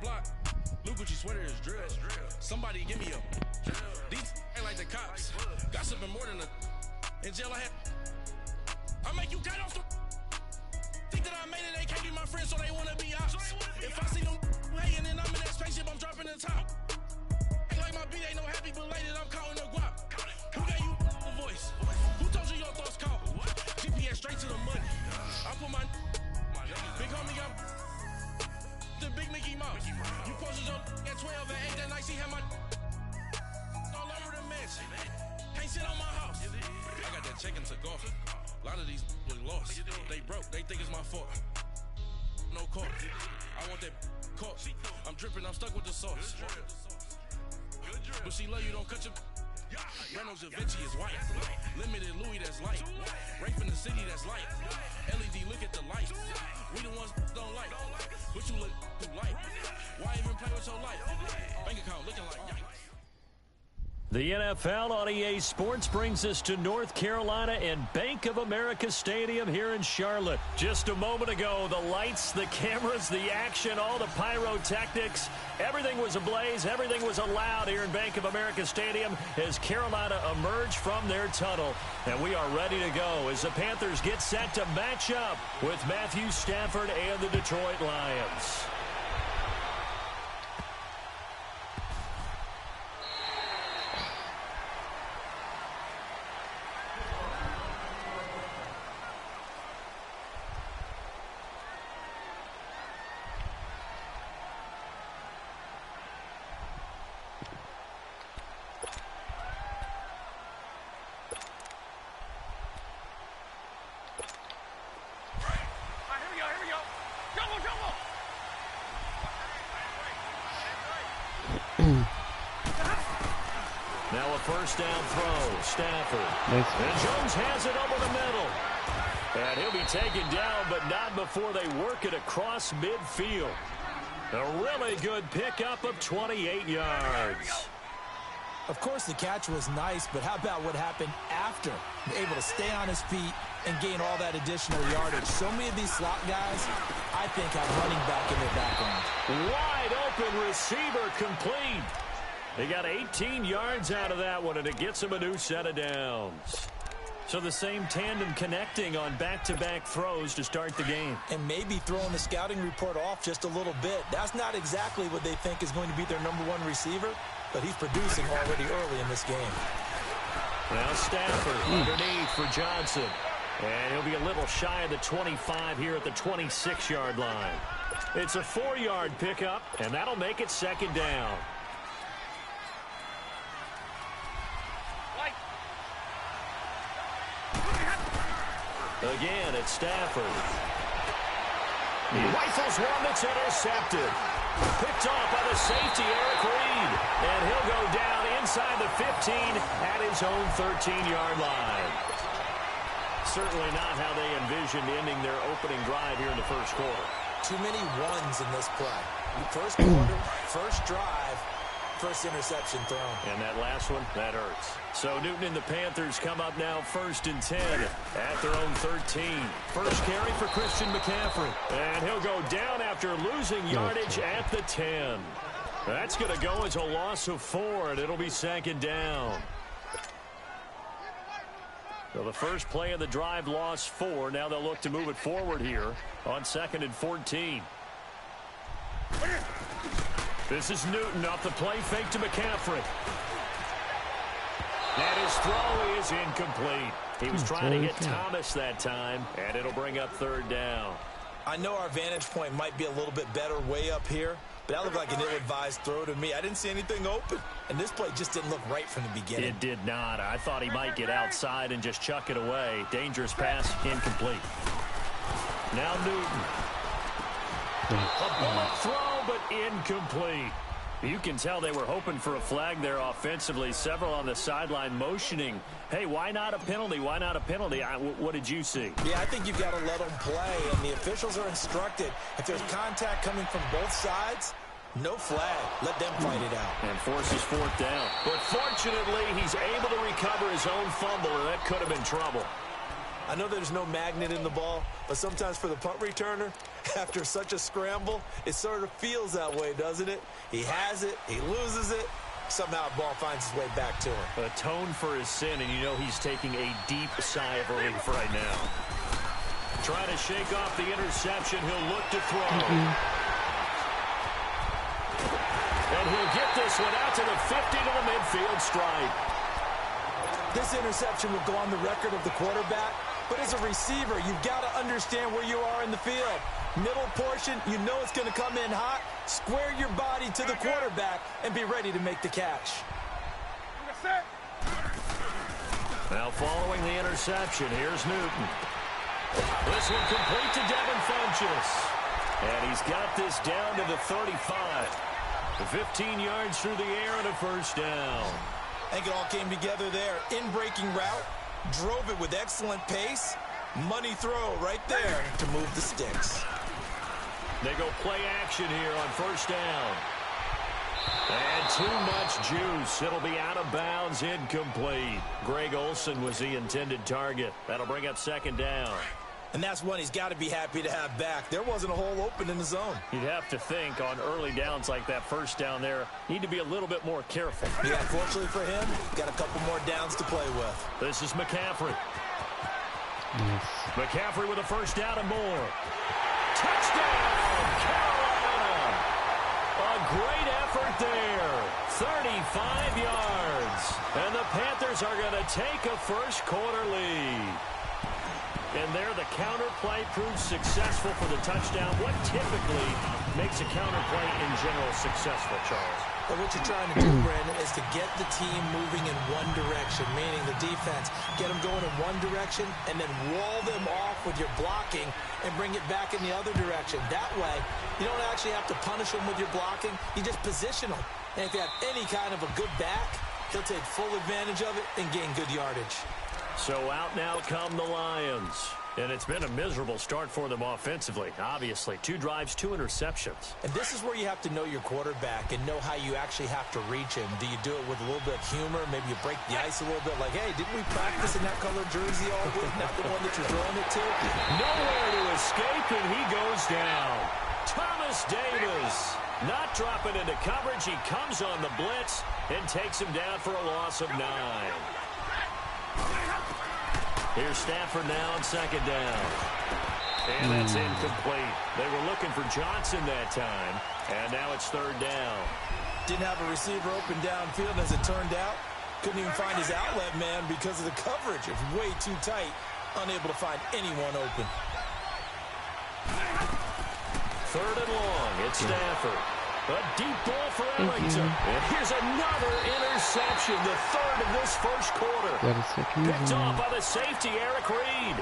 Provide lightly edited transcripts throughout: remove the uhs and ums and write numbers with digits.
block. Blue Gucci sweater is drill. Somebody give me a. These ain't like the cops. Gossiping more than a. In jail I had. I make you get off the. Think that I made it, they can't be my friends, so they wanna be ops. If I see them hating and I'm in that spaceship, I'm dropping the top. Ain't like my beat ain't no happy belated, I'm calling the guap. Who gave you a voice? Who told you your thoughts count? GPS straight to the money. I put my big homie up. The big Mickey Mouse. You posted your at 12 and 8 that night, she had my all over the mess. Can't sit on my house. I got that check into golf. A lot of these look lost. They broke, they think it's my fault. No court. I want that court. I'm dripping, I'm stuck with the sauce. But she love you, don't cut your. Reynolds Da Vinci is white. Limited Louis, that's light. Rape in the city, that's light. LED, look at the light. We the ones don't like. But you look too light. Why even play with your life? Bank account looking like. The NFL on EA Sports brings us to North Carolina and Bank of America Stadium here in Charlotte. Just a moment ago, the lights, the cameras, the action, all the pyrotechnics, everything was ablaze, everything was allowed here in Bank of America Stadium as Carolina emerged from their tunnel. And we are ready to go as the Panthers get set to match up with Matthew Stafford and the Detroit Lions. Now a first down throw, Stafford. And Jones has it over the middle. And he'll be taken down, but not before they work it across midfield. A really good pickup of 28 yards. Of course, the catch was nice, but how about what happened after? Able to stay on his feet and gain all that additional yardage. So many of these slot guys, I think, have running back in their background. Wide open receiver complete. They got 18 yards out of that one, and it gets him a new set of downs. So the same tandem connecting on back-to-back throws to start the game. And maybe throwing the scouting report off just a little bit. That's not exactly what they think is going to be their number one receiver, but he's producing already early in this game. Now Stafford underneath for Johnson. And he'll be a little shy of the 25 here at the 26-yard line. It's a 4-yard pickup, and that'll make it second down. Again, it's Stafford. He rifles one that's intercepted. Picked off by the safety, Eric Reed. And he'll go down inside the 15 at his own 13-yard line. Certainly not how they envisioned ending their opening drive here in the first quarter. Too many ones in this play. First quarter, first drive, first interception thrown. And that last one, that hurts. So Newton and the Panthers come up now 1st and 10 at their own 13. First carry for Christian McCaffrey. And he'll go down after losing yardage at the 10. That's going to go as a loss of 4, and it'll be second down. So the first play of the drive lost 4. Now they'll look to move it forward here on 2nd and 14. This is Newton off the play fake to McCaffrey. And his throw is incomplete. He was trying to hit Thomas that time, and it'll bring up 3rd down. I know our vantage point might be a little bit better way up here, but that looked like an ill-advised throw to me. I didn't see anything open, and this play just didn't look right from the beginning. It did not. I thought he might get outside and just chuck it away. Dangerous pass, incomplete. Now Newton. A bullet throw, but incomplete. You can tell they were hoping for a flag there offensively. Several on the sideline motioning, hey, why not a penalty? Why not a penalty? What did you see? Yeah, I think you've got to let them play, and the officials are instructed. If there's contact coming from both sides, no flag. Let them fight it out. And forces 4th down. But fortunately, he's able to recover his own fumble, and that could have been trouble. I know there's no magnet in the ball, but sometimes for the punt returner, after such a scramble, it sort of feels that way, doesn't it? He has it, he loses it, somehow the ball finds its way back to him. Atone for his sin, and you know he's taking a deep sigh of relief right now. Trying to shake off the interception, he'll look to throw. And he'll get this one out to the 50 to the midfield stripe. This interception will go on the record of the quarterback, but as a receiver, you've got to understand where you are in the field. Middle portion, you know it's going to come in hot. Square your body to the quarterback and be ready to make the catch. Now following the interception, here's Newton. This one complete to Devin Funchess. And he's got this down to the 35. 15 yards through the air and a first down. I think it all came together there. In-breaking route, drove it with excellent pace. Money throw right there to move the sticks. They go play action here on first down. And too much juice. It'll be out of bounds, incomplete. Greg Olsen was the intended target. That'll bring up second down. And that's one he's got to be happy to have back. There wasn't a hole open in the zone. You'd have to think on early downs like that first down there, need to be a little bit more careful. Yeah, fortunately for him, got a couple more downs to play with. This is McCaffrey. Yes. McCaffrey with a first down and more. Touchdown, Carolina! A great effort there. 35 yards. And the Panthers are going to take a first quarter lead. And there, the counter play proves successful for the touchdown. What typically makes a counter play in general successful, Charles? But what you're trying to do, Brandon, is to get the team moving in one direction, meaning the defense, get them going in one direction, and then wall them off with your blocking and bring it back in the other direction. That way, you don't actually have to punish them with your blocking. You just position them. And if you have any kind of a good back, he'll take full advantage of it and gain good yardage. So out now come the Lions. And it's been a miserable start for them offensively, obviously. 2 drives, 2 interceptions. And this is where you have to know your quarterback and know how you actually have to reach him. Do you do it with a little bit of humor? Maybe you break the ice a little bit like, hey, didn't we practice in that color jersey all week? Not the one that you're throwing it to? Nowhere to escape, and he goes down. Thomas Davis not dropping into coverage. He comes on the blitz and takes him down for a loss of 9. Here's Stafford now on second down. And that's incomplete. They were looking for Johnson that time. And now it's third down. Didn't have a receiver open downfield, as it turned out. Couldn't even find his outlet man because of the coverage. It was way too tight. Unable to find anyone open. Third and long. It's Stafford. A deep ball for Ellington. And here's another interception, the third of this first quarter. Picked off by the safety, Eric Reed.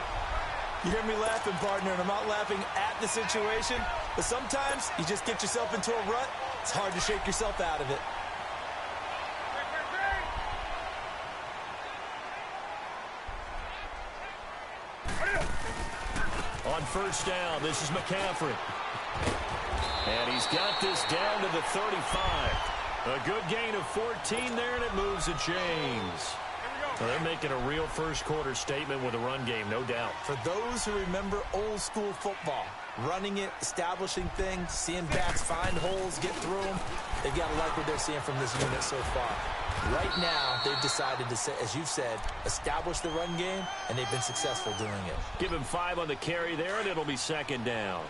You hear me laughing, partner, and I'm not laughing at the situation, but sometimes you just get yourself into a rut. It's hard to shake yourself out of it. On first down, this is McCaffrey. And he's got this down to the 35. A good gain of 14 there, and it moves to James. Well, they're making a real first quarter statement with a run game, no doubt. For those who remember old school football, running it, establishing things, seeing backs find holes, get through them, they've got to like what they're seeing from this unit so far. Right now, they've decided to, as you've said, establish the run game, and they've been successful doing it. Give him 5 on the carry there, and it'll be second down.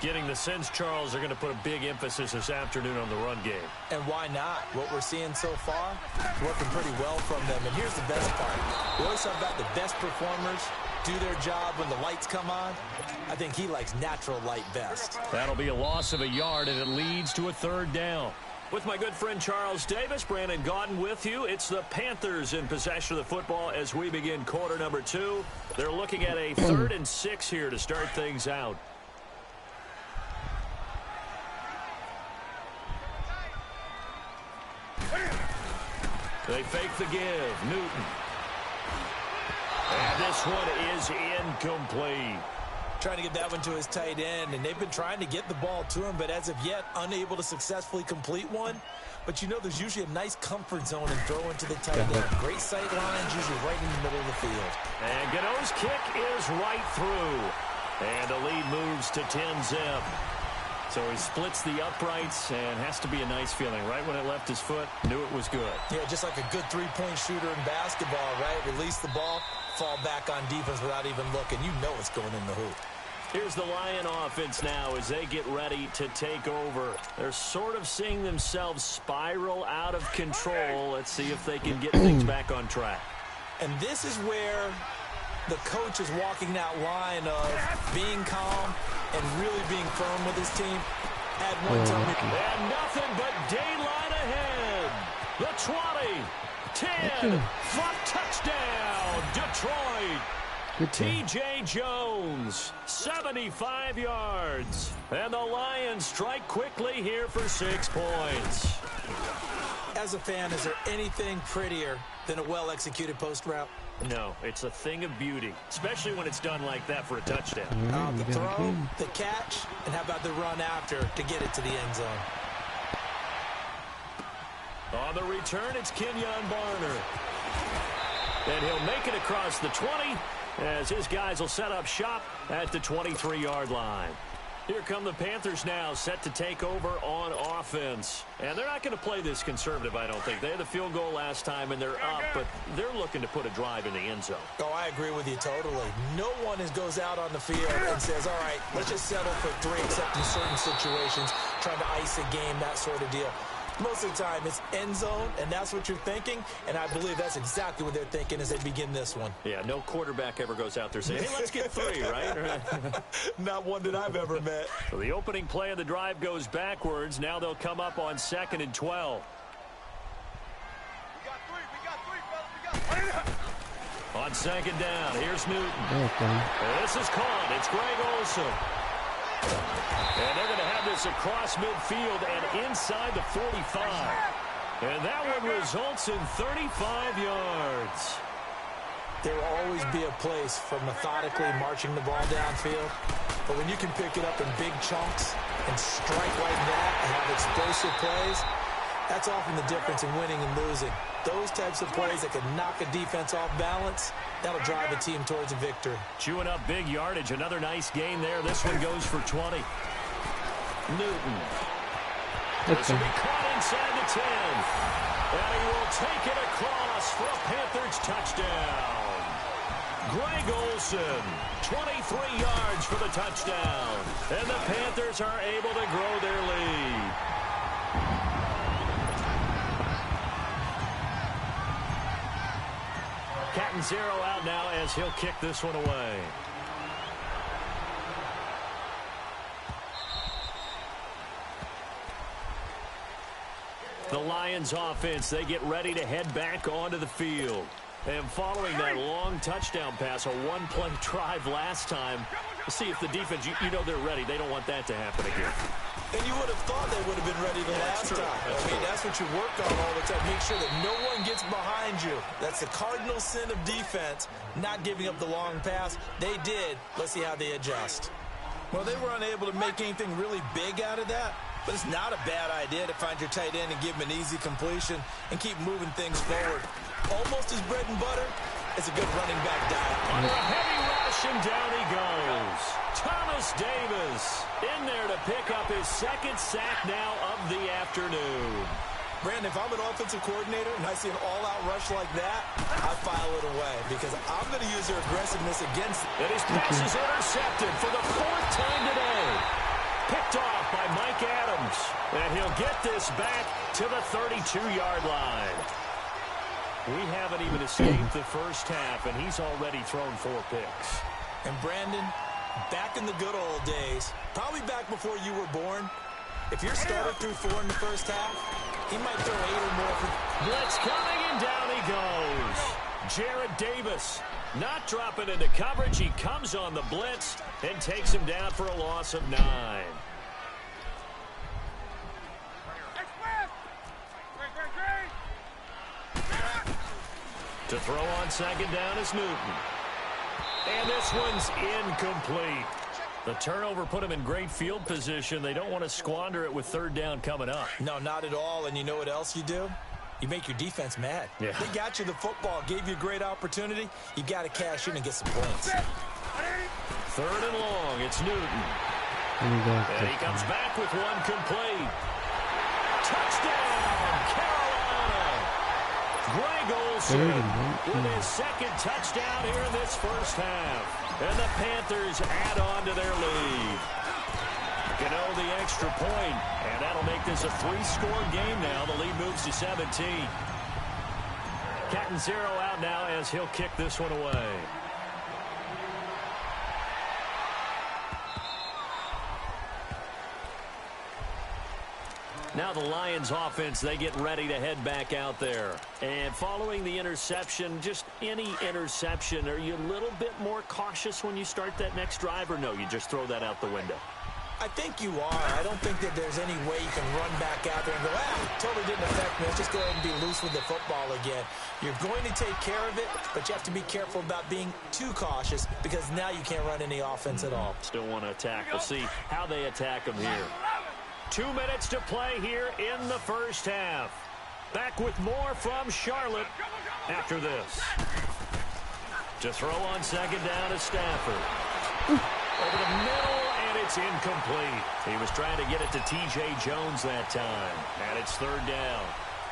Getting the sense, Charles, they're going to put a big emphasis this afternoon on the run game. And why not? What we're seeing so far is working pretty well from them. And here's the best part. We always talk about the best performers do their job when the lights come on. I think he likes natural light best. That'll be a loss of a yard, and it leads to a third down. With my good friend Charles Davis, Brandon Gaudin with you. It's the Panthers in possession of the football as we begin quarter number 2. They're looking at a 3rd and 6 here to start things out. They fake the give. Newton. And this one is incomplete. Trying to get that one to his tight end, and they've been trying to get the ball to him, but as of yet, unable to successfully complete one. But you know there's usually a nice comfort zone in throwing to the tight end. Great sight lines, usually right in the middle of the field. And Gano's kick is right through. And the lead moves to 10-zip. So he splits the uprights and has to be a nice feeling. Right when it left his foot, knew it was good. Yeah, just like a good three-point shooter in basketball, right? Release the ball, fall back on defense without even looking. You know it's going in the hoop. Here's the Lion offense now as they get ready to take over. They're sort of seeing themselves spiral out of control. Let's see if they can get things back on track. And this is where the coach is walking that line of being calm and really being firm with his team. At one time, and nothing but daylight ahead. The 20, 10, touchdown, Detroit. T.J. Jones, 75 yards. And the Lions strike quickly here for 6 points. As a fan, is there anything prettier than a well-executed post route? No, it's a thing of beauty, especially when it's done like that for a touchdown. The throw, the catch, and how about the run after to get it to the end zone? On the return, it's Kenyon Barner. And he'll make it across the 20 as his guys will set up shop at the 23-yard line. Here come the Panthers now, set to take over on offense. And they're not going to play this conservative, I don't think. They had the field goal last time, and they're up, but they're looking to put a drive in the end zone. Oh, I agree with you totally. No one goes out on the field and says, all right, let's just settle for 3, except in certain situations, trying to ice a game, that sort of deal. Most of the time, it's end zone, and that's what you're thinking, and I believe that's exactly what they're thinking as they begin this one. Yeah, no quarterback ever goes out there saying, hey, let's get 3, right? Not one that I've ever met. So the opening play of the drive goes backwards. Now they'll come up on 2nd and 12. On 2nd down, here's Newton. This is caught. It's Greg Olsen. And they're going to have this across midfield and inside the 45. And that one results in 35 yards. There will always be a place for methodically marching the ball downfield. But when you can pick it up in big chunks and strike like that and have explosive plays, that's often the difference in winning and losing. Those types of plays that can knock a defense off balance, that'll drive a team towards a victory. Chewing up big yardage. Another nice gain there. This one goes for 20. Newton. This will be caught inside the 10. And he will take it across for a Panthers touchdown. Greg Olsen, 23 yards for the touchdown. And the Panthers are able to grow their lead. Captain Zero out now as he'll kick this one away. The Lions offense, they get ready to head back onto the field. And following that long touchdown pass, a one-play drive last time, we'll see if the defense, you know they're ready. They don't want that to happen again. And you would have thought they would have been ready the last time. That's what you work on all the time. Make sure that no one gets behind you. That's the cardinal sin of defense, not giving up the long pass. They did. Let's see how they adjust. Well, they were unable to make anything really big out of that. But it's not a bad idea to find your tight end and give him an easy completion and keep moving things forward. Almost his bread and butter. It's a good running back diet. Under a heavy rush, and down he goes. Thomas Davis in there to pick up his 2nd sack now of the afternoon. Brandon, if I'm an offensive coordinator and I see an all-out rush like that, I file it away because I'm going to use their aggressiveness against it. And his pass is intercepted for the 4th time today. Picked off by Mike Adams. And he'll get this back to the 32-yard line. We haven't even escaped the first half, and he's already thrown 4 picks. And Brandon, back in the good old days, probably back before you were born, if your starter threw 4 in the first half, he might throw 8 or more. Blitz coming, and down he goes. Jared Davis not dropping into coverage. He comes on the blitz and takes him down for a loss of 9. To throw on 2nd down is Newton. And this one's incomplete. The turnover put them in great field position. They don't want to squander it with third down coming up. No, not at all. And you know what else you do? You make your defense mad. Yeah. They got you the football, gave you a great opportunity. You got to cash in and get some points. Third and long. It's Newton. And he comes back with one complete. Touchdown, Carolina. Greg Olsen with his second touchdown here in this first half. And the Panthers add on to their lead. Gano the extra point, and that'll make this a 3-score game now. The lead moves to 17. Catanzaro out now as he'll kick this one away. Now the Lions offense, they get ready to head back out there. And following the interception, just any interception, are you a little bit more cautious when you start that next drive, or no, you just throw that out the window? I think you are. I don't think that there's any way you can run back out there and go, totally didn't affect me. Let's just go ahead and be loose with the football again. You're going to take care of it, but you have to be careful about being too cautious because now you can't run any offense at all. Still want to attack. We'll see how they attack them here. 2 minutes to play here in the first half. Back with more from Charlotte after this. To throw on second down is Stafford. Over the middle, and it's incomplete. He was trying to get it to T.J. Jones that time, and it's third down.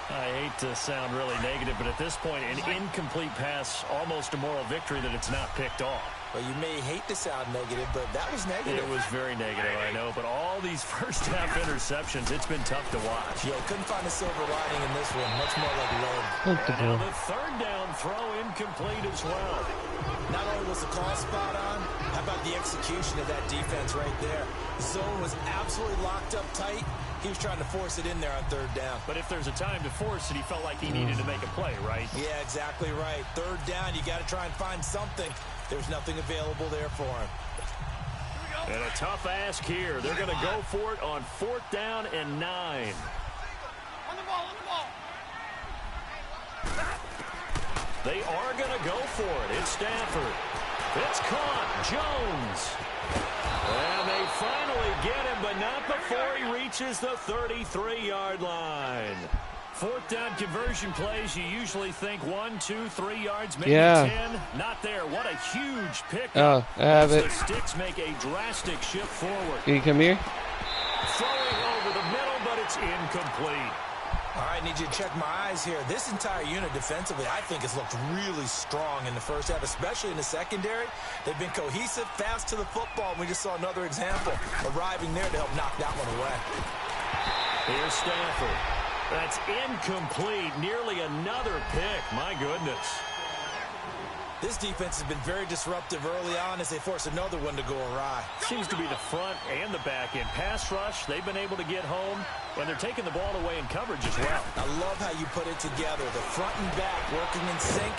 I hate to sound really negative, but at this point, an incomplete pass, almost a moral victory that it's not picked off. Well, you may hate to sound negative, but that was negative. It was very negative, I know. But all these first-half interceptions, it's been tough to watch. Yeah, couldn't find a silver lining in this one. Much more like lead. And now the third down throw incomplete as well. Not only was the call spot on, how about the execution of that defense right there? Zone was absolutely locked up tight. He was trying to force it in there on third down. But if there's a time to force it, he felt like he needed to make a play, right? Yeah, exactly right. Third down, you got to try and find something. There's nothing available there for him. And a tough ask here. They're going to go for it on 4th down and 9. On the ball. They are going to go for it. It's Stafford. It's caught. Jones. And they finally get him, but not before he reaches the 33-yard line. 4th down conversion plays, you usually think 1, 2, 3 yards, maybe 10. Not there. What a huge pick. Oh, I have it. The Sticks make a drastic shift forward. Can you come here? Throwing over the middle, but it's incomplete. All right, need you to check my eyes here. This entire unit defensively, I think, has looked really strong in the first half, especially in the secondary. They've been cohesive, fast to the football. We just saw another example arriving there to help knock that one away. Here's Stafford. That's incomplete. Nearly another pick. My goodness. This defense has been very disruptive early on as they force another one to go awry. Seems to be the front and the back end. Pass rush, they've been able to get home, and they're taking the ball away in coverage as well. I love how you put it together. The front and back working in sync.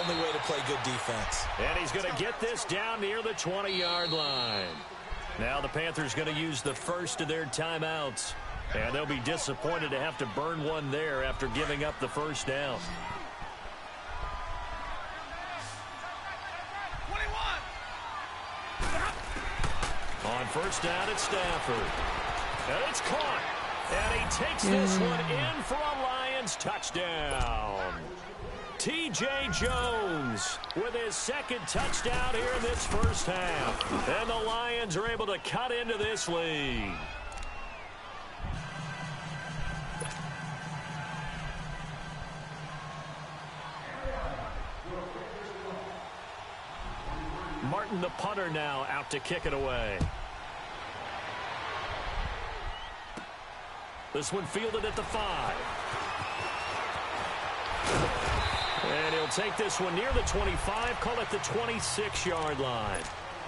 Only way to play good defense. And he's going to get this down near the 20-yard line. Now the Panthers going to use the first of their timeouts. And they'll be disappointed to have to burn one there after giving up the first down. 21. On first down, it's Stafford. And it's caught. And he takes this one in for a Lions touchdown. T.J. Jones with his second touchdown here in this first half. And the Lions are able to cut into this lead. Martin, the punter, now out to kick it away. This one fielded at the 5. And he'll take this one near the 25, call it the 26-yard line.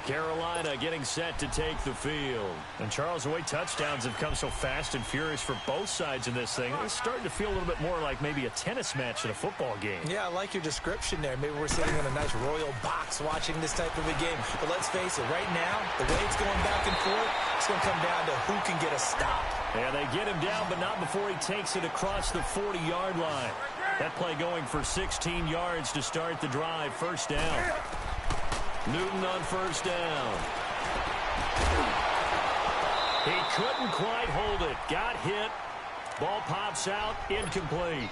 Carolina getting set to take the field. And Charles, the way touchdowns have come so fast and furious for both sides in this thing, it's starting to feel a little bit more like maybe a tennis match than a football game. Yeah, I like your description there. Maybe we're sitting in a nice royal box watching this type of a game. But let's face it, right now, the way it's going back and forth, it's going to come down to who can get a stop. Yeah, they get him down, but not before he takes it across the 40-yard line. That play going for 16 yards to start the drive. First down. Newton on first down. He couldn't quite hold it. Got hit. Ball pops out. Incomplete.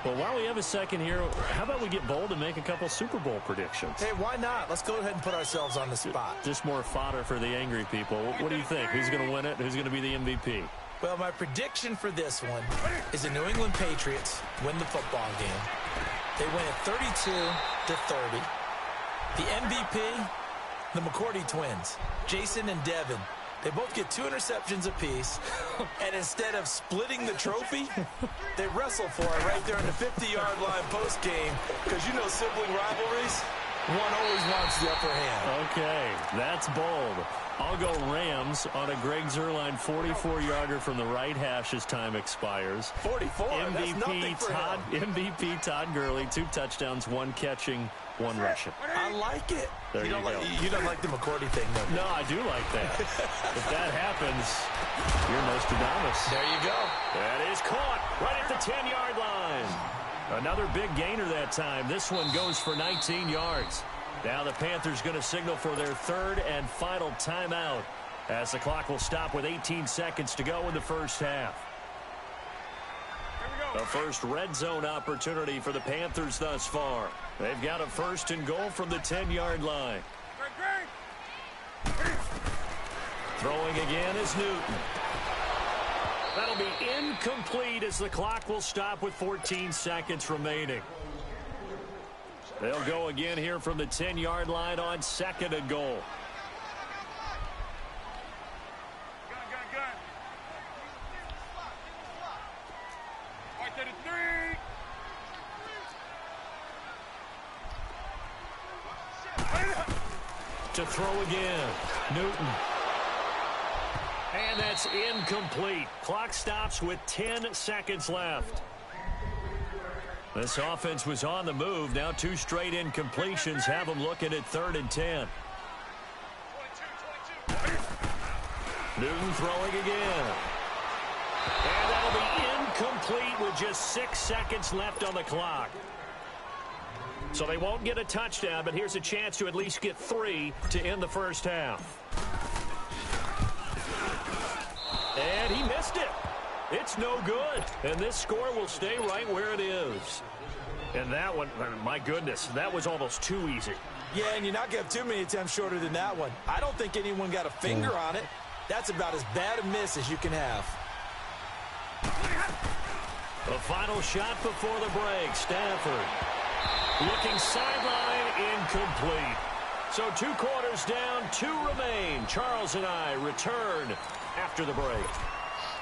Well, while we have a second here, how about we get bold and make a couple Super Bowl predictions? Hey, why not? Let's go ahead and put ourselves on the spot. Just more fodder for the angry people. What do you think? Who's going to win it? Who's going to be the MVP? Well, my prediction for this one is the New England Patriots win the football game. They win it 32-30. The MVP, the McCourty twins, Jason and Devin. They both get 2 interceptions apiece, and instead of splitting the trophy, they wrestle for it right there on the 50-yard line post-game, because you know sibling rivalries, one always wants the upper hand. Okay, that's bold. I'll go Rams on a Greg Zuerlein 44-yarder from the right hash as time expires. 44, that's nothing for him. MVP Todd Gurley, 2 touchdowns, 1 catching, 1 rushing. I like it. There you go. You don't like the McCourty thing, though. No, I do like that. If that happens, you're Nostradamus. There you go. That is caught right at the 10-yard line. Another big gainer that time. This one goes for 19 yards. Now the Panthers going to signal for their 3rd and final timeout as the clock will stop with 18 seconds to go in the first half. The first red zone opportunity for the Panthers thus far. They've got a 1st and goal from the 10-yard line. Throwing again is Newton. That'll be incomplete as the clock will stop with 14 seconds remaining. They'll go again here from the 10-yard line on 2nd and goal. To throw again, Newton. And that's incomplete. Clock stops with 10 seconds left. This offense was on the move. Now 2 straight incompletions have them looking at 3rd and 10. Newton throwing again. And that'll be incomplete with just 6 seconds left on the clock. So they won't get a touchdown, but here's a chance to at least get 3 to end the first half. And he missed it. It's no good. And this score will stay right where it is. And that one, my goodness, that was almost too easy. Yeah, and you're not going to have too many attempts shorter than that one. I don't think anyone got a finger on it. That's about as bad a miss as you can have. The final shot before the break, Stafford. Looking sideline, incomplete. So 2 quarters down, 2 remain. Charles and I return after the break.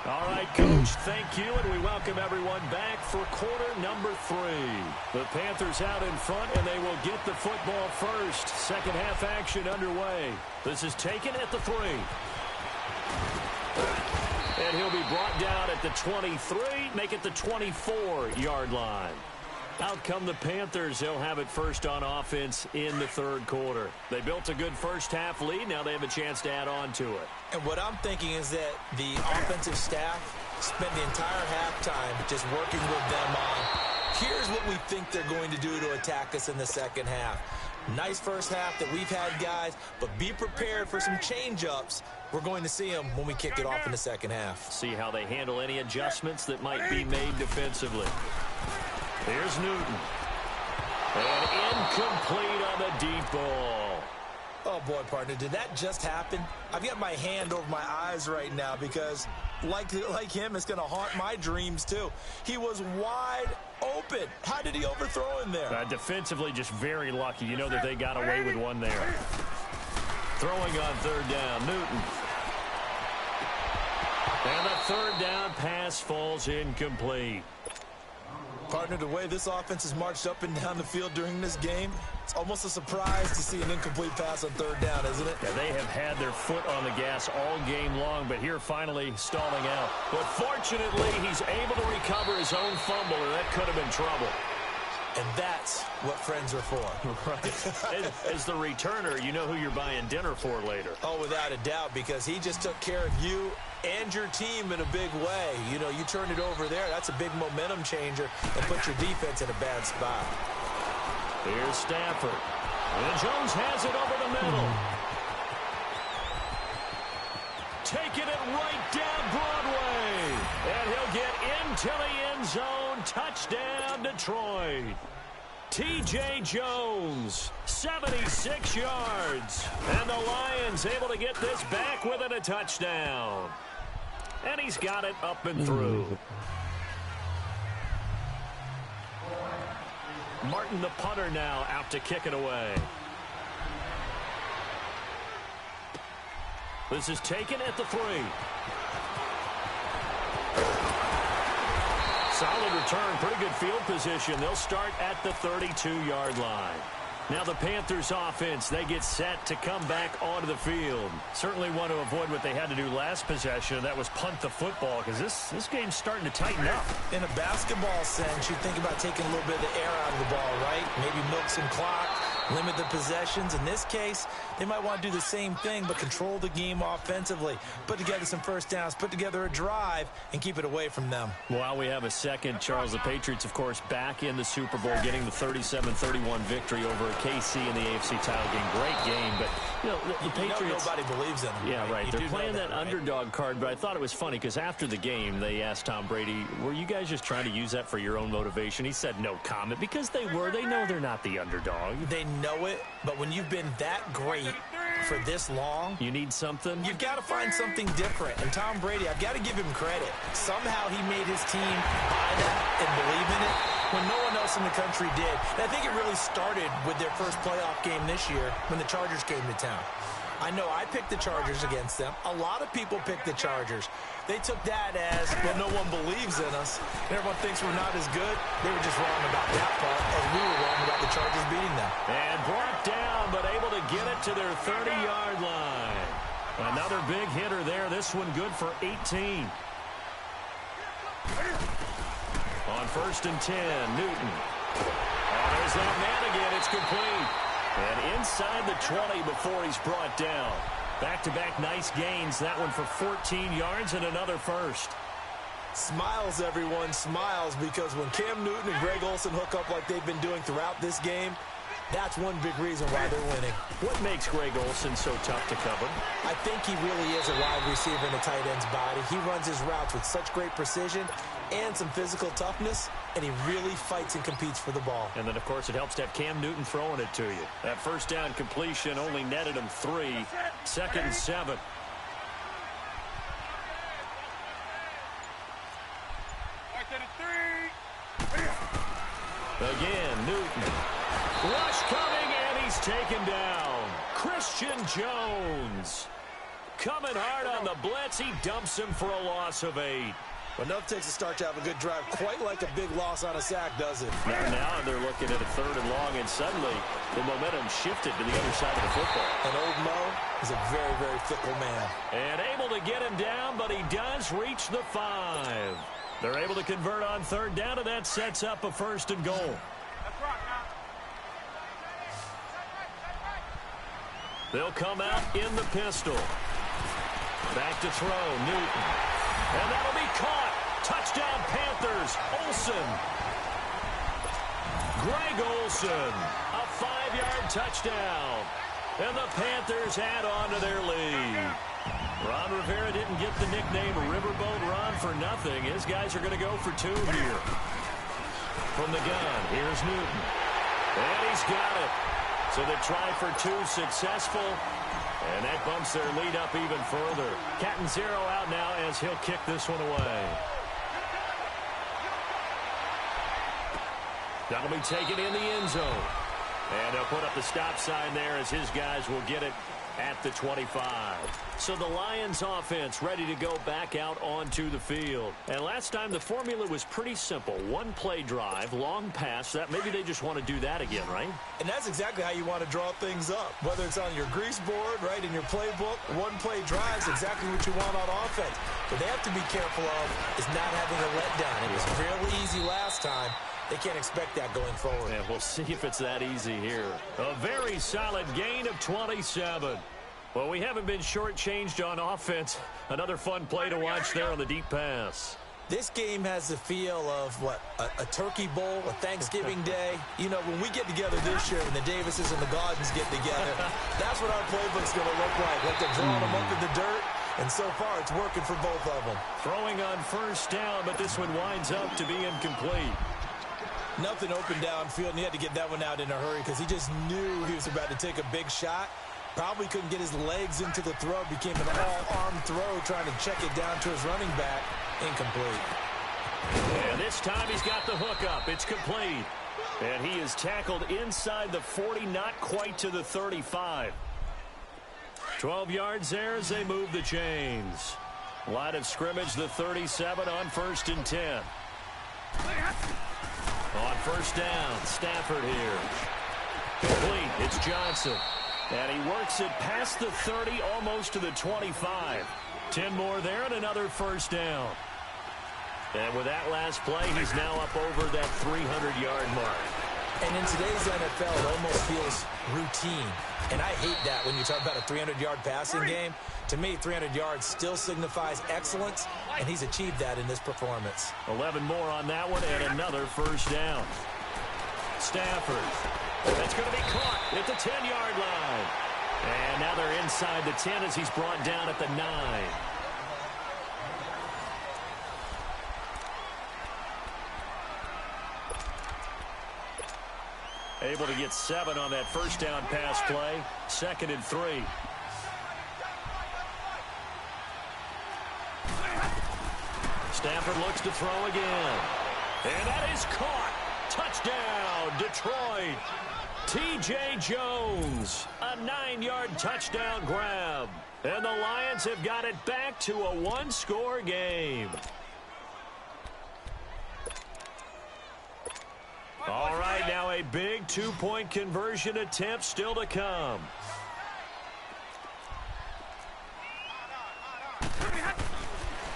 All right, Coach, thank you, and we welcome everyone back for quarter number 3. The Panthers out in front, and they will get the football first. Second half action underway. This is taken at the 3. And he'll be brought down at the 23, make it the 24-yard line. Out come the Panthers. They'll have it first on offense in the 3rd quarter. They built a good first half lead. Now they have a chance to add on to it. And what I'm thinking is that the offensive staff spent the entire halftime just working with them on, here's what we think they're going to do to attack us in the second half. Nice first half that we've had, guys, but be prepared for some change-ups. We're going to see them when we kick it off in the second half. See how they handle any adjustments that might be made defensively. Here's Newton. And incomplete on the deep ball. Oh, boy, partner, did that just happen? I've got my hand over my eyes right now because, like him, it's going to haunt my dreams, too. He was wide open. How did he overthrow him there? Defensively, just very lucky. You know that they got away with one there. Throwing on 3rd down, Newton. And the 3rd down pass falls incomplete. Partner, the way this offense has marched up and down the field during this game, it's almost a surprise to see an incomplete pass on 3rd down, isn't it? Yeah, they have had their foot on the gas all game long, but here finally stalling out. But fortunately, he's able to recover his own fumble, or that could have been trouble. And that's what friends are for. Right. As the returner, you know who you're buying dinner for later. Oh, without a doubt, because he just took care of you and your team in a big way. You know, you turned it over there. That's a big momentum changer and put your defense in a bad spot. Here's Stafford. And Jones has it over the middle. taking it right down Broadway. And he'll get into the end zone. Touchdown, Detroit. T.J. Jones, 76 yards. And the Lions able to get this back within a touchdown. And he's got it up and through. Martin, the punter, now out to kick it away. This is taken at the 3. Solid return, pretty good field position. They'll start at the 32-yard line. Now the Panthers offense, they get set to come back onto the field. Certainly want to avoid what they had to do last possession, and that was punt the football, because this game's starting to tighten up. In a basketball sense, you think about taking a little bit of the air out of the ball, right? Maybe milk some clock, limit the possessions. In this case, they might want to do the same thing, but control the game offensively. Put together some first downs, put together a drive, and keep it away from them. While we have a second, Charles, the Patriots, of course, back in the Super Bowl, getting the 37-31 victory over KC in the AFC title game. Great game, but, you know, the Patriots... nobody believes in them. Yeah, right. They're playing that underdog card, but I thought it was funny because after the game, they asked Tom Brady, were you guys just trying to use that for your own motivation? He said no comment, because they were. They know they're not the underdog. They know it, but when you've been that great for this long, you need something? You've got to find something different. And Tom Brady, I've got to give him credit. Somehow he made his team buy that and believe in it when no one else in the country did. And I think it really started with their first playoff game this year when the Chargers came to town. I know I picked the Chargers against them. A lot of people picked the Chargers. They took that as, well, no one believes in us. And everyone thinks we're not as good. They were just wrong about that part, as we were wrong about the Chargers beating them. And brought down, but able to get it to their 30-yard line. Another big hitter there. This one good for 18. On 1st and 10, Newton. Oh, there's that man again. It's complete. And inside the 20 before he's brought down. Back-to-back nice gains. That one for 14 yards and another first. Smiles, everyone, smiles, because when Cam Newton and Greg Olsen hook up like they've been doing throughout this game, that's one big reason why they're winning. What makes Greg Olsen so tough to cover? I think he really is a wide receiver in a tight end's body. He runs his routes with such great precision and some physical toughness, and he really fights and competes for the ball. And then, of course, it helps to have Cam Newton throwing it to you. That first down completion only netted him 3. 2nd and 7. Again, Newton. Rush coming, and he's taken down. Christian Jones. Coming hard on the blitz. He dumps him for a loss of 8. But enough takes a start to have a good drive, quite like a big loss on a sack, does it? Now they're looking at a 3rd and long, and suddenly the momentum shifted to the other side of the football. And old Mo is a very, very fickle man. And able to get him down, but he does reach the 5. They're able to convert on 3rd down, and that sets up a 1st and goal. They'll come out in the pistol. Back to throw, Newton. And that'll be caught. Touchdown, Panthers. Olsen. Greg Olsen. A 5-yard touchdown. And the Panthers add on to their lead. Ron Rivera didn't get the nickname Riverboat Ron for nothing. His guys are going to go for 2 here. From the gun, here's Newton. And he's got it. So the try for 2 successful. And that bumps their lead up even further. Catanzaro out now as he'll kick this one away. That'll be taken in the end zone. And they'll put up the stop sign there as his guys will get it at the 25. So the Lions offense ready to go back out onto the field. And last time the formula was pretty simple. 1 play drive, long pass. That maybe they just want to do that again, right? And that's exactly how you want to draw things up. Whether it's on your grease board, right, in your playbook, 1 play drive is exactly what you want on offense. What they have to be careful of is not having a letdown. It was fairly easy last time. They can't expect that going forward. And we'll see if it's that easy here. A very solid gain of 27. Well, we haven't been shortchanged on offense. Another fun play to watch there on the deep pass. This game has the feel of, what, a turkey bowl, a Thanksgiving day. You know, when we get together this year and the Davises and the Gardens get together, that's what our playbook's going to look like. Like they're drawing them up in the dirt, And so far, it's working for both of them. Throwing on first down, but this one winds up to be incomplete. Nothing open downfield, and he had to get that one out in a hurry because he just knew he was about to take a big shot. Probably couldn't get his legs into the throw. Became an all-arm throw, trying to check it down to his running back. Incomplete. And this time he's got the hook up. It's complete. And he is tackled inside the 40, not quite to the 35. 12 yards there as they move the chains. Line of scrimmage, the 37 on 1st and 10. On first down, Stafford here. Complete, it's Johnson. And he works it past the 30, almost to the 25. 10 more there and another first down. And with that last play, he's now up over that 300-yard mark. And in today's NFL, it almost feels routine. And I hate that when you talk about a 300-yard passing game. To me, 300 yards still signifies excellence, and he's achieved that in this performance. 11 more on that one and another first down. Stafford. That's going to be caught at the 10-yard line. And now they're inside the 10 as he's brought down at the 9. Able to get 7 on that first down pass play. 2nd and 3. Stafford looks to throw again. And that is caught. Touchdown, Detroit. T.J. Jones, a 9-yard touchdown grab. And the Lions have got it back to a 1-score game. All right, now a big 2-point conversion attempt still to come.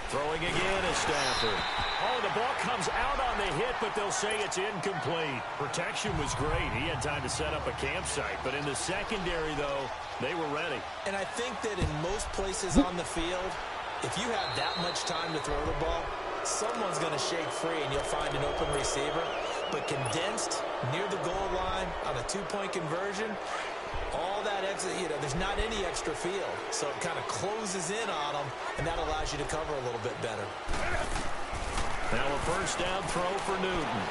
Throwing again is Stafford. Oh, the ball comes out on the hit, but they'll say it's incomplete. Protection was great. He had time to set up a campsite. But in the secondary, though, they were ready. And I think that in most places on the field, if you have that much time to throw the ball, someone's going to shake free and you'll find an open receiver. But condensed near the goal line on a 2-point conversion, all that extra, there's not any extra field. So it kind of closes in on them, and that allows you to cover a little bit better. Now a first down throw for Newton.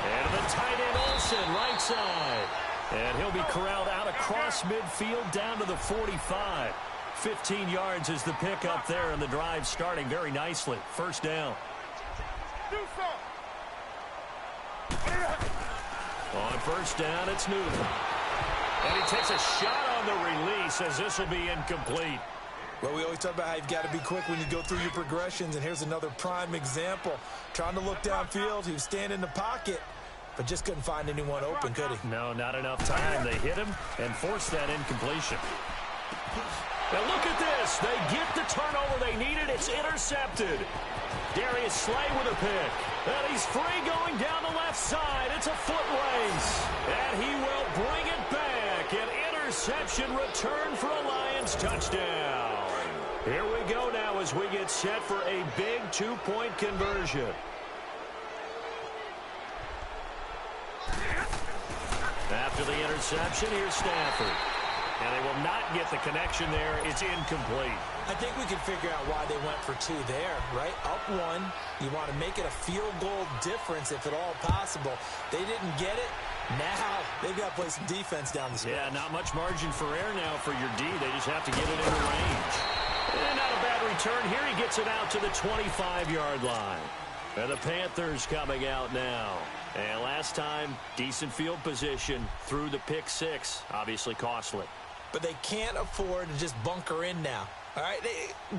And the tight end Olsen, right side. And he'll be corralled out across midfield down to the 45. 15 yards is the pickup there, and the drive starting very nicely. First down. On first down, it's Newton. And he takes a shot on the release as this will be incomplete. Well, we always talk about how you've got to be quick when you go through your progressions, and here's another prime example. Trying to look downfield, he was standing in the pocket, but just couldn't find anyone open, could he? No, not enough time. They hit him and forced that incompletion. Now look at this. They get the turnover they needed. It's intercepted. Darius Slay with a pick. And he's free going down the left side. It's a foot race. And he will bring it back. An interception return for a Lions touchdown. Here we go now as we get set for a big 2-point conversion. After the interception, here's Stafford. And they will not get the connection there. It's incomplete. I think we can figure out why they went for 2 there, right? Up 1. You want to make it a field goal difference if at all possible. They didn't get it. Now they've got to play some defense down the stretch. Yeah, not much margin for error now for your D. They just have to get it into range. And not a bad return here. He gets it out to the 25-yard line. And the Panthers coming out now. And last time, decent field position through the pick 6. Obviously costly. But they can't afford to just bunker in now. All right,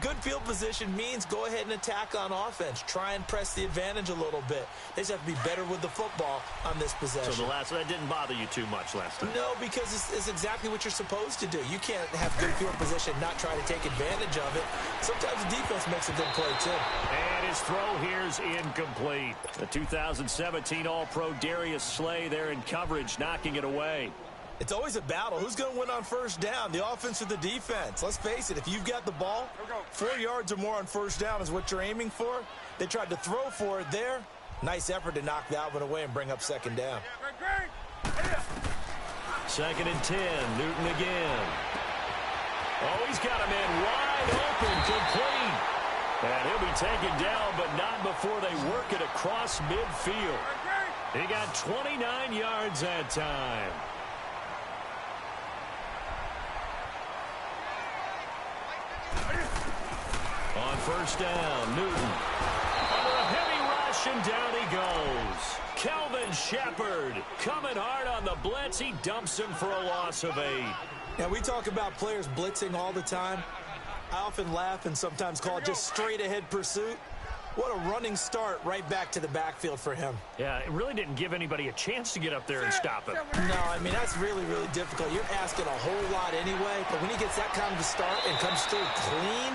good field position means go ahead and attack on offense. Try and press the advantage a little bit. They just have to be better with the football on this possession. So that didn't bother you too much last time? No, because it's exactly what you're supposed to do. You can't have good field position and not try to take advantage of it. Sometimes the defense makes a good play, too. And his throw here is incomplete. The 2017 All-Pro Darius Slay there in coverage, knocking it away. It's always a battle. Who's going to win on first down, the offense or the defense? Let's face it, if you've got the ball, 4 yards or more on first down is what you're aiming for. They tried to throw for it there. Nice effort to knock that one away and bring up second down. 2nd and 10, Newton again. Oh, he's got a man wide open. And he'll be taken down, but not before they work it across midfield. He got 29 yards that time. On first down, Newton. Under a heavy rush, and down he goes. Kelvin Shepherd coming hard on the blitz. He dumps him for a loss of 8. Now, we talk about players blitzing all the time. I often laugh and sometimes call it just straight-ahead pursuit. What a running start right back to the backfield for him. Yeah, it really didn't give anybody a chance to get up there and stop him. No, I mean, that's really, really difficult. You're asking a whole lot anyway, but when he gets that kind of a start and comes through clean,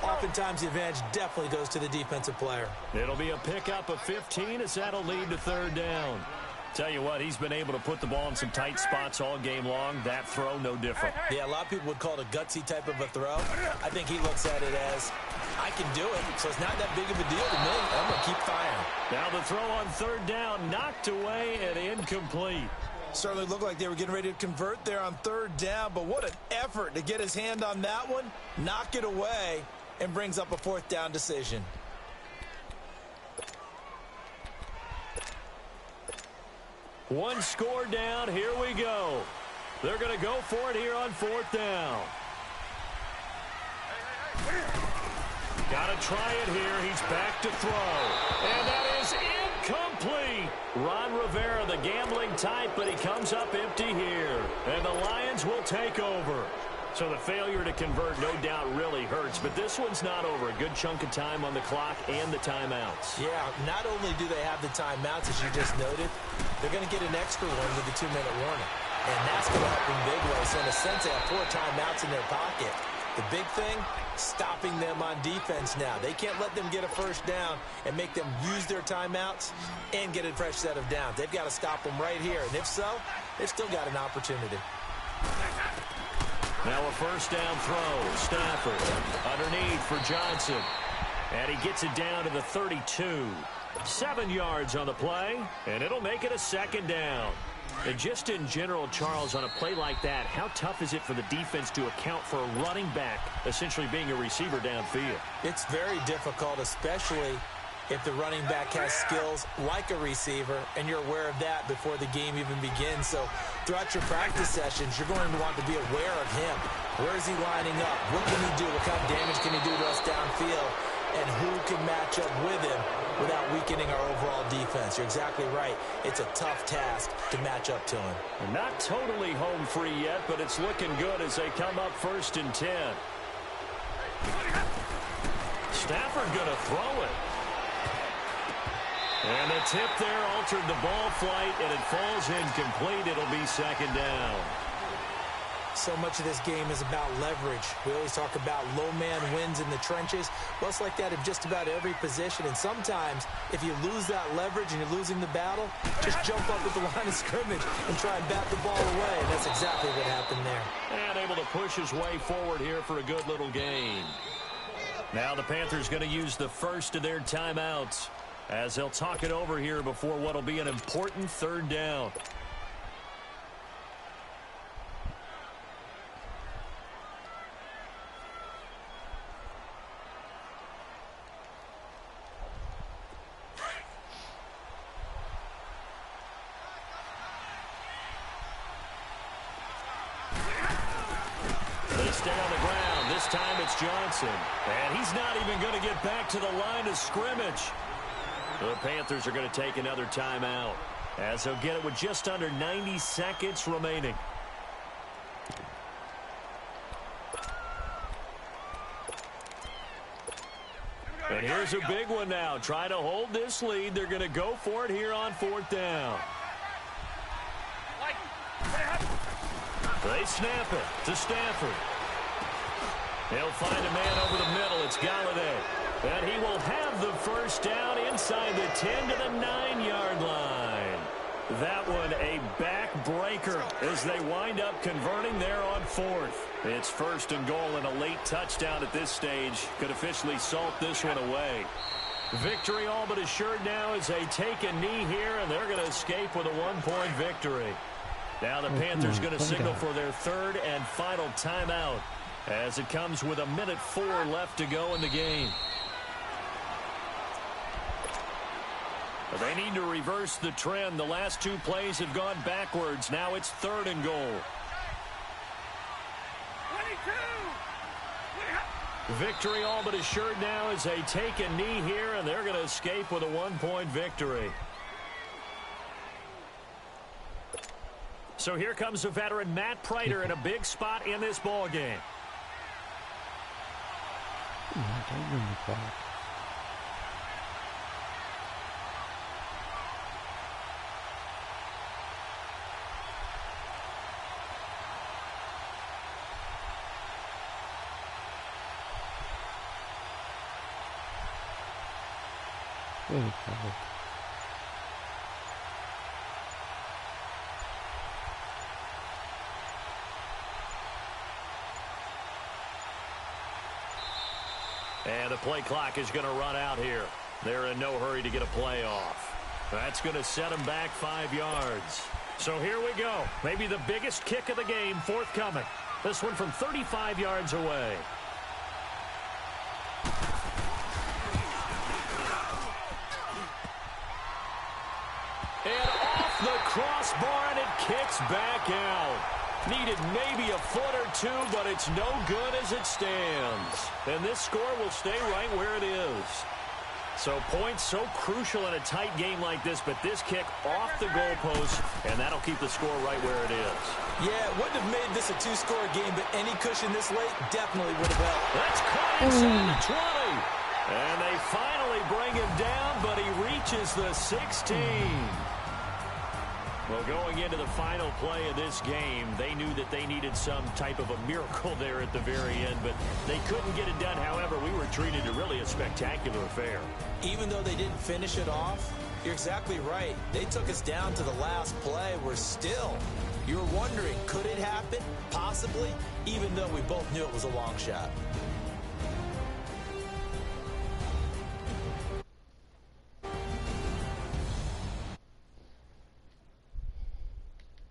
oftentimes the advantage definitely goes to the defensive player. It'll be a pickup of 15 as that'll lead to third down. Tell you what, he's been able to put the ball in some tight spots all game long. That throw, no different. Yeah, a lot of people would call it a gutsy type of a throw. I think he looks at it as, I can do it, so it's not that big of a deal to me. I'm going to keep firing. Now the throw on third down, knocked away and incomplete. Certainly looked like they were getting ready to convert there on third down, but what an effort to get his hand on that one, knock it away, and brings up a fourth down decision. One score down, here we go. They're going to go for it here on fourth down. Got to try it here. He's back to throw. And that is incomplete. Ron Rivera, the gambling type, but he comes up empty here. And the Lions will take over. So the failure to convert no doubt really hurts, but this one's not over. A good chunk of time on the clock and the timeouts. Yeah, not only do they have the timeouts, as you just noted, they're going to get an extra one with the 2-minute warning. And that's going to help in big ways. So in a sense, they have 4 timeouts in their pocket. The big thing, stopping them on defense now. They can't let them get a first down and make them use their timeouts and get a fresh set of downs. They've got to stop them right here. And if so, they've still got an opportunity. Now a first down throw. Stafford underneath for Johnson. And he gets it down to the 32. 7 yards on the play, and it'll make it a second down. And just in general, Charles, on a play like that, how tough is it for the defense to account for a running back essentially being a receiver downfield? It's very difficult, especially if the running back has skills like a receiver, and you're aware of that before the game even begins. So throughout your practice sessions, you're going to want to be aware of him. Where is he lining up? What can he do? What kind of damage can he do to us downfield? And who can match up with him without weakening our overall defense? You're exactly right. It's a tough task to match up to him. Not totally home free yet, but it's looking good as they come up 1st and 10. Stafford going to throw it. And the tip there altered the ball flight, and it falls incomplete. It'll be second down. So much of this game is about leverage. We always talk about low man wins in the trenches. Well, it's like that in just about every position. And sometimes, if you lose that leverage and you're losing the battle, just jump up at the line of scrimmage and try and bat the ball away. And that's exactly what happened there. And able to push his way forward here for a good little gain. Now the Panthers going to use the first of their timeouts as they'll talk it over here before what will be an important third down. They stay on the ground. This time it's Johnson. And he's not even going to get back to the line of scrimmage. The Panthers are going to take another timeout as they'll get it with just under 90 seconds remaining. And here's a big one now. Trying to hold this lead. They're going to go for it here on 4th down. They snap it to Stafford. He'll find a man over the middle. It's Galladay. And he will have the first down inside the 10 to the 9-yard line. That one a backbreaker as they wind up converting there on 4th. It's 1st and goal, and a late touchdown at this stage could officially salt this one away. Victory all but assured now as they take a knee here, and they're going to escape with a 1-point victory. Now the Panthers going to signal for their 3rd and final timeout. as it comes with 1:04 left to go in the game. They need to reverse the trend. The last two plays have gone backwards. Now it's 3rd and goal. 22. Victory all but assured now as they take a knee here, and they're going to escape with a 1-point victory. So here comes the veteran Matt Prater in a big spot in this ball game. Don't win the clock. Really covered. And the play clock is going to run out here. They're in no hurry to get a play off. That's going to set them back 5 yards. So here we go. Maybe the biggest kick of the game forthcoming. This one from 35 yards away. And off the crossbar, and it kicks back out. Needed maybe a foot or two, but it's no good as it stands. And this score will stay right where it is. So points so crucial in a tight game like this, but this kick off the goalpost, and that'll keep the score right where it is. Yeah, it wouldn't have made this a 2-score game, but any cushion this late definitely would have helped. That's caught inside the 20. And they finally bring him down, but he reaches the 16. Well, going into the final play of this game, they knew that they needed some type of a miracle there at the very end, but they couldn't get it done. However, we were treated to really a spectacular affair. Even though they didn't finish it off, you're exactly right. They took us down to the last play. We're still. You're wondering, could it happen? Possibly, even though we both knew it was a long shot.